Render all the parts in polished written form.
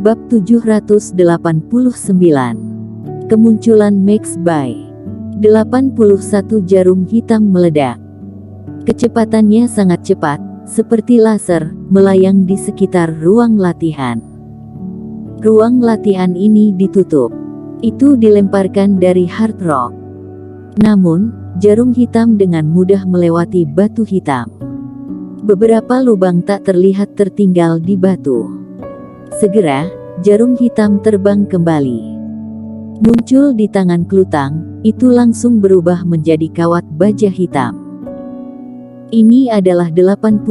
Bab 789. Kemunculan Max by 81 jarum hitam meledak. Kecepatannya sangat cepat, seperti laser, melayang di sekitar ruang latihan. Ruang latihan ini ditutup. Itu dilemparkan dari hard rock. Namun, jarum hitam dengan mudah melewati batu hitam. Beberapa lubang tak terlihat tertinggal di batu. Segera, jarum hitam terbang kembali. Muncul di tangan Klutang, itu langsung berubah menjadi kawat baja hitam. Ini adalah 81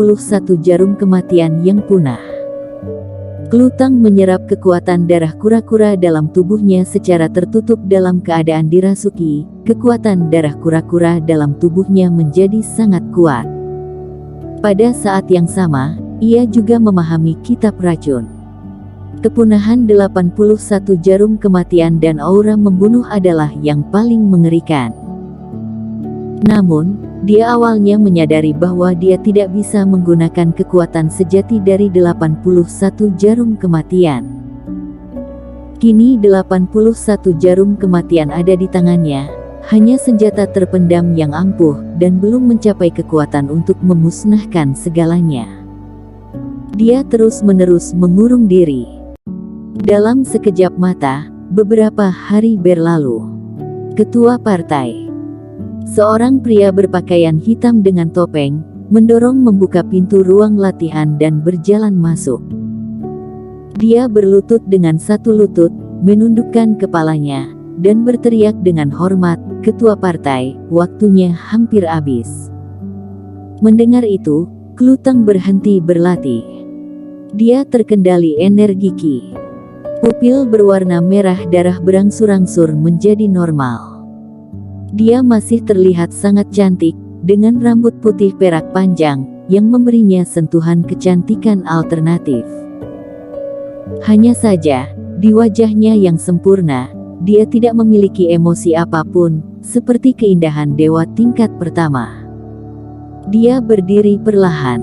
jarum kematian yang punah. Klutang menyerap kekuatan darah kura-kura dalam tubuhnya secara tertutup dalam keadaan dirasuki. Kekuatan darah kura-kura dalam tubuhnya menjadi sangat kuat. Pada saat yang sama, ia juga memahami kitab racun. Kepunahan 81 jarum kematian dan aura membunuh adalah yang paling mengerikan. Namun, dia awalnya menyadari bahwa dia tidak bisa menggunakan kekuatan sejati dari 81 jarum kematian. Kini 81 jarum kematian ada di tangannya, hanya senjata terpendam yang ampuh dan belum mencapai kekuatan untuk memusnahkan segalanya. Dia terus-menerus mengurung diri. Dalam sekejap mata, beberapa hari berlalu. Ketua partai, seorang pria berpakaian hitam dengan topeng, mendorong membuka pintu ruang latihan dan berjalan masuk. Dia berlutut dengan satu lutut, menundukkan kepalanya, dan berteriak dengan hormat, "Ketua partai, waktunya hampir habis." Mendengar itu, Klutang berhenti berlatih. Dia terkendali energi Ki. Pupil berwarna merah darah berangsur-angsur menjadi normal. Dia masih terlihat sangat cantik, dengan rambut putih perak panjang, yang memberinya sentuhan kecantikan alternatif. Hanya saja, di wajahnya yang sempurna, dia tidak memiliki emosi apapun, seperti keindahan dewa tingkat pertama. Dia berdiri perlahan.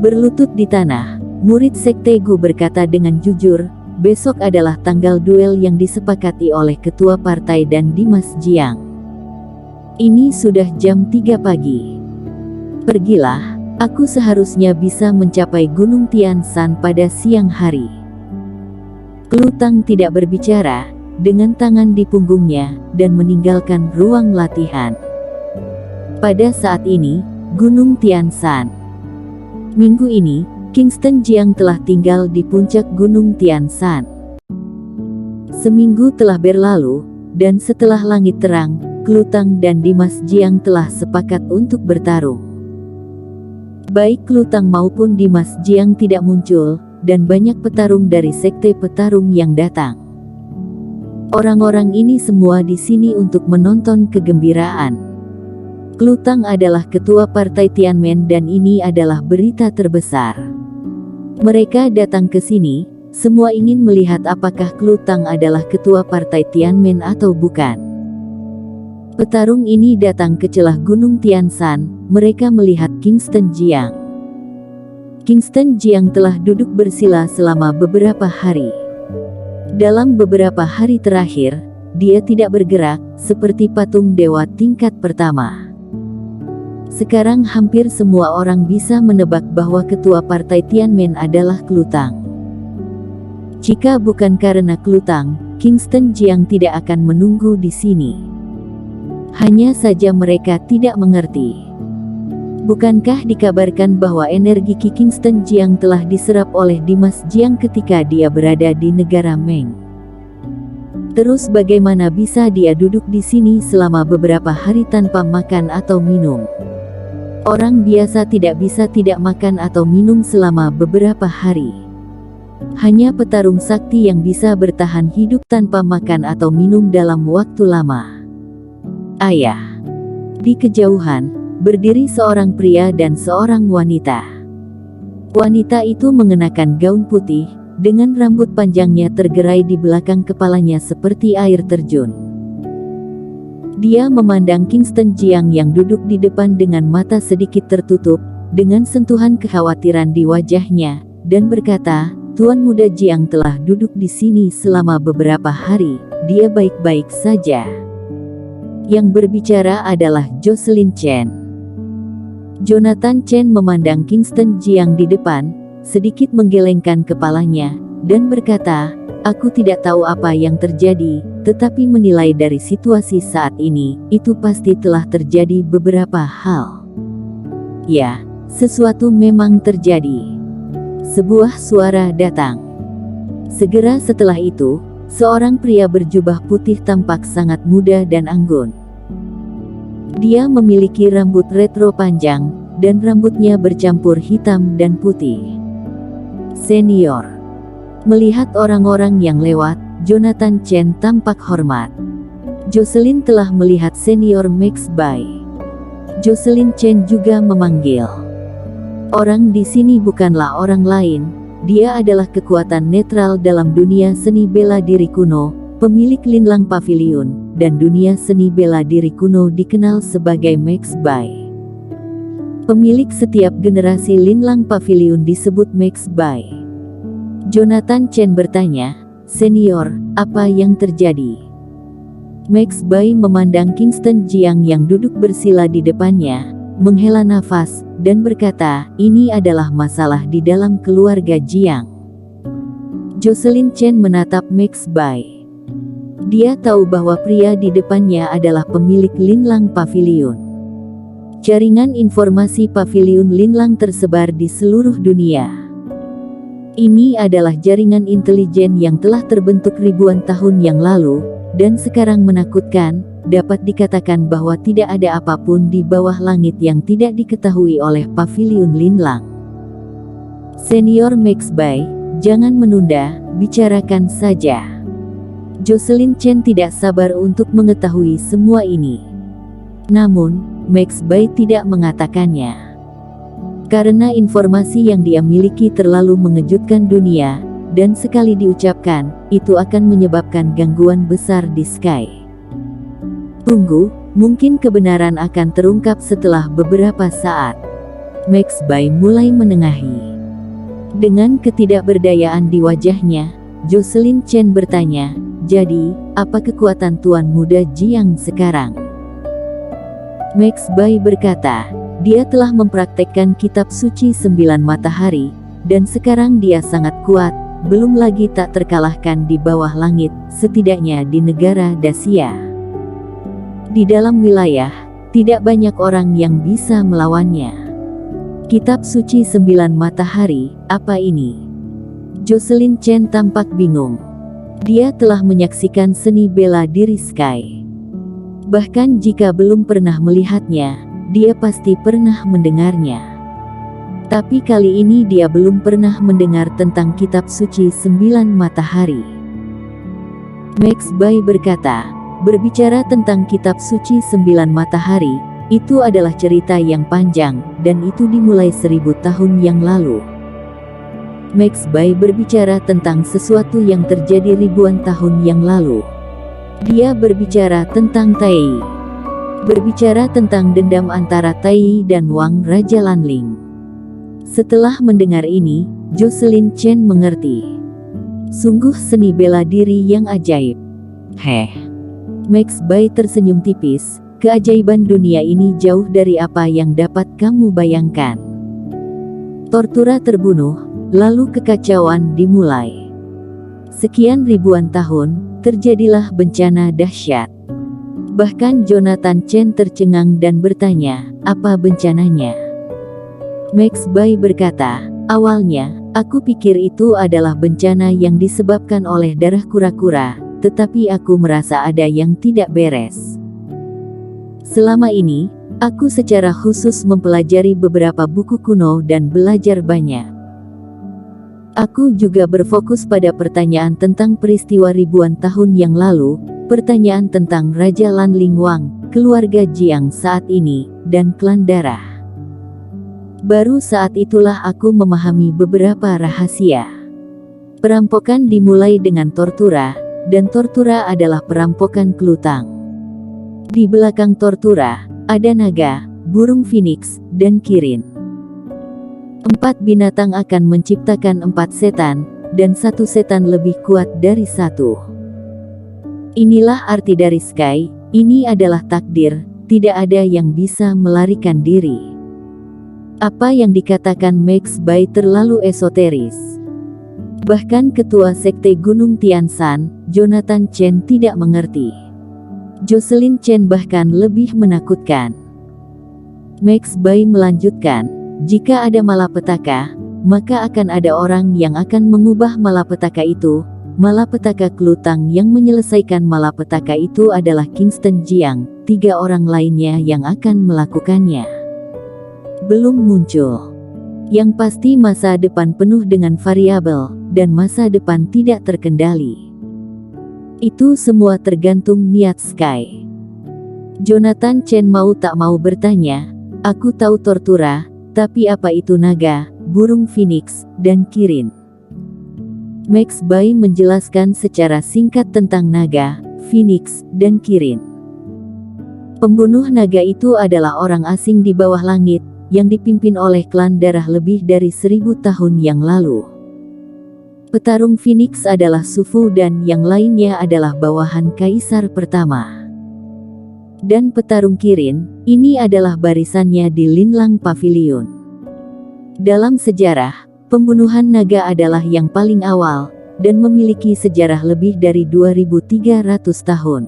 Berlutut di tanah, murid Sekte Gu berkata dengan jujur, "Besok adalah tanggal duel yang disepakati oleh ketua partai dan Dimas Jiang. Ini sudah jam 3 pagi. Pergilah, aku seharusnya bisa mencapai Gunung Tian Shan pada siang hari." Klutang tidak berbicara, dengan tangan di punggungnya, dan meninggalkan ruang latihan. Pada saat ini, Gunung Tian Shan. Minggu ini, Kingston Jiang telah tinggal di puncak Gunung Tian Shan. Seminggu telah berlalu, dan setelah langit terang, Klutang dan Dimas Jiang telah sepakat untuk bertarung. Baik Klutang maupun Dimas Jiang tidak muncul, dan banyak petarung dari sekte petarung yang datang. Orang-orang ini semua di sini untuk menonton kegembiraan. Klutang adalah ketua partai Tianmen dan ini adalah berita terbesar. Mereka datang ke sini, semua ingin melihat apakah Klutang adalah ketua partai Tianmen atau bukan. Petarung ini datang ke celah Gunung Tian Shan, mereka melihat Kingston Jiang. Kingston Jiang telah duduk bersila selama beberapa hari. Dalam beberapa hari terakhir, dia tidak bergerak, seperti patung dewa tingkat pertama. Sekarang hampir semua orang bisa menebak bahwa ketua partai Tianmen adalah Klutang. Jika bukan karena Klutang, Kingston Jiang tidak akan menunggu di sini. Hanya saja mereka tidak mengerti. Bukankah dikabarkan bahwa energi Ki Kingston Jiang telah diserap oleh Dimas Jiang ketika dia berada di negara Meng? Terus bagaimana bisa dia duduk di sini selama beberapa hari tanpa makan atau minum? Orang biasa tidak bisa tidak makan atau minum selama beberapa hari. Hanya petarung sakti yang bisa bertahan hidup tanpa makan atau minum dalam waktu lama. Ayah. Di kejauhan, berdiri seorang pria dan seorang wanita. Wanita itu mengenakan gaun putih, dengan rambut panjangnya tergerai di belakang kepalanya seperti air terjun. Dia memandang Kingston Jiang yang duduk di depan dengan mata sedikit tertutup, dengan sentuhan kekhawatiran di wajahnya, dan berkata, Tuan Muda Jiang telah duduk di sini selama beberapa hari, dia baik-baik saja. Yang berbicara adalah Jocelyn Chen. Jonathan Chen memandang Kingston Jiang di depan, sedikit menggelengkan kepalanya, dan berkata, "Aku tidak tahu apa yang terjadi, tetapi menilai dari situasi saat ini, itu pasti telah terjadi beberapa hal." "Ya, sesuatu memang terjadi." Sebuah suara datang. Segera setelah itu, seorang pria berjubah putih tampak sangat muda dan anggun. Dia memiliki rambut retro panjang, dan rambutnya bercampur hitam dan putih. Senior. Melihat orang-orang yang lewat, Jonathan Chen tampak hormat. Jocelyn telah melihat senior Max Bai. Jocelyn Chen juga memanggil. Orang di sini bukanlah orang lain, dia adalah kekuatan netral dalam dunia seni bela diri kuno, pemilik Linlang Pavilion, dan dunia seni bela diri kuno dikenal sebagai Max Bai. Pemilik setiap generasi Linlang Pavilion disebut Max Bai. Jonathan Chen bertanya, "Senior, apa yang terjadi?" Max Bai memandang Kingston Jiang yang duduk bersila di depannya, menghela nafas, dan berkata, "Ini adalah masalah di dalam keluarga Jiang." Jocelyn Chen menatap Max Bai. Dia tahu bahwa pria di depannya adalah pemilik Linlang Pavilion. Jaringan informasi Pavilion Linlang tersebar di seluruh dunia. Ini adalah jaringan intelijen yang telah terbentuk ribuan tahun yang lalu, dan sekarang menakutkan. Dapat dikatakan bahwa tidak ada apapun di bawah langit yang tidak diketahui oleh Pavilion Linlang. Senior Max Bai, jangan menunda, bicarakan saja. Jocelyn Chen tidak sabar untuk mengetahui semua ini. Namun, Max Bai tidak mengatakannya. Karena informasi yang dia miliki terlalu mengejutkan dunia, dan sekali diucapkan, itu akan menyebabkan gangguan besar di Sky. Tunggu, mungkin kebenaran akan terungkap setelah beberapa saat. Max Bai mulai menengahi. Dengan ketidakberdayaan di wajahnya, Jocelyn Chen bertanya, "Jadi, apa kekuatan Tuan Muda Jiang sekarang?" Max Bai berkata, dia telah mempraktekkan kitab suci 9 matahari, dan sekarang dia sangat kuat, belum lagi tak terkalahkan di bawah langit, setidaknya di negara Dacia. Di dalam wilayah, tidak banyak orang yang bisa melawannya. Kitab suci 9 matahari, apa ini? Jocelyn Chen tampak bingung. Dia telah menyaksikan seni bela diri Sky. Bahkan jika belum pernah melihatnya, dia pasti pernah mendengarnya. Tapi kali ini dia belum pernah mendengar tentang kitab suci 9 matahari. Max Bai berkata, "Berbicara tentang kitab suci 9 matahari, itu adalah cerita yang panjang, dan itu dimulai 1000 tahun yang lalu." Max Bai berbicara tentang sesuatu yang terjadi ribuan tahun yang lalu. Dia berbicara tentang Tai. Berbicara tentang dendam antara Tai dan Wang Raja Lanling. Setelah mendengar ini, Jocelyn Chen mengerti. Sungguh seni bela diri yang ajaib. Max Bai tersenyum tipis, keajaiban dunia ini jauh dari apa yang dapat kamu bayangkan. Tortura terbunuh, lalu kekacauan dimulai. Sekian ribuan tahun, terjadilah bencana dahsyat. Bahkan Jonathan Chen tercengang dan bertanya, "Apa bencananya?" Max Bai berkata, "Awalnya, aku pikir itu adalah bencana yang disebabkan oleh darah kura-kura, tetapi aku merasa ada yang tidak beres. Selama ini, aku secara khusus mempelajari beberapa buku kuno dan belajar banyak. Aku juga berfokus pada pertanyaan tentang peristiwa ribuan tahun yang lalu, pertanyaan tentang Raja Lanling Wang, keluarga Jiang saat ini, dan klan darah. Baru saat itulah aku memahami beberapa rahasia. Perampokan dimulai dengan tortura, dan tortura adalah perampokan kelutang. Di belakang tortura, ada naga, burung phoenix, dan kirin. 4 binatang akan menciptakan 4 setan, dan satu setan lebih kuat dari satu. Inilah arti dari Sky, ini adalah takdir, tidak ada yang bisa melarikan diri. Apa yang dikatakan Max Bai terlalu esoteris. Bahkan ketua sekte Gunung Tianshan, Jonathan Chen tidak mengerti. Jocelyn Chen bahkan lebih menakutkan. Max Bai melanjutkan, jika ada malapetaka, maka akan ada orang yang akan mengubah malapetaka itu. Malapetaka Klutang yang menyelesaikan malapetaka itu adalah Kingston Jiang, 3 orang lainnya yang akan melakukannya belum muncul. Yang pasti masa depan penuh dengan variabel, dan masa depan tidak terkendali. Itu semua tergantung niat Sky. Jonathan Chen mau tak mau bertanya, aku tahu Tortura, tapi apa itu naga, burung phoenix, dan kirin? Max Bai menjelaskan secara singkat tentang naga, phoenix, dan kirin. Pembunuh naga itu adalah orang asing di bawah langit, yang dipimpin oleh klan darah lebih dari 1000 tahun yang lalu. Petarung Phoenix adalah Sufu dan yang lainnya adalah bawahan Kaisar pertama. Dan petarung Kirin, ini adalah barisannya di Linlang Pavilion. Dalam sejarah, pembunuhan naga adalah yang paling awal, dan memiliki sejarah lebih dari 2300 tahun.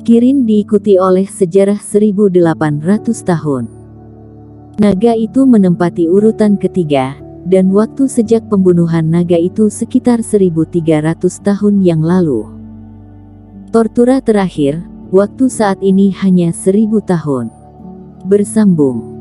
Kirin diikuti oleh sejarah 1800 tahun. Naga itu menempati urutan ketiga, dan waktu sejak pembunuhan naga itu sekitar 1300 tahun yang lalu. Tortura terakhir, waktu saat ini hanya 1000 tahun. Bersambung.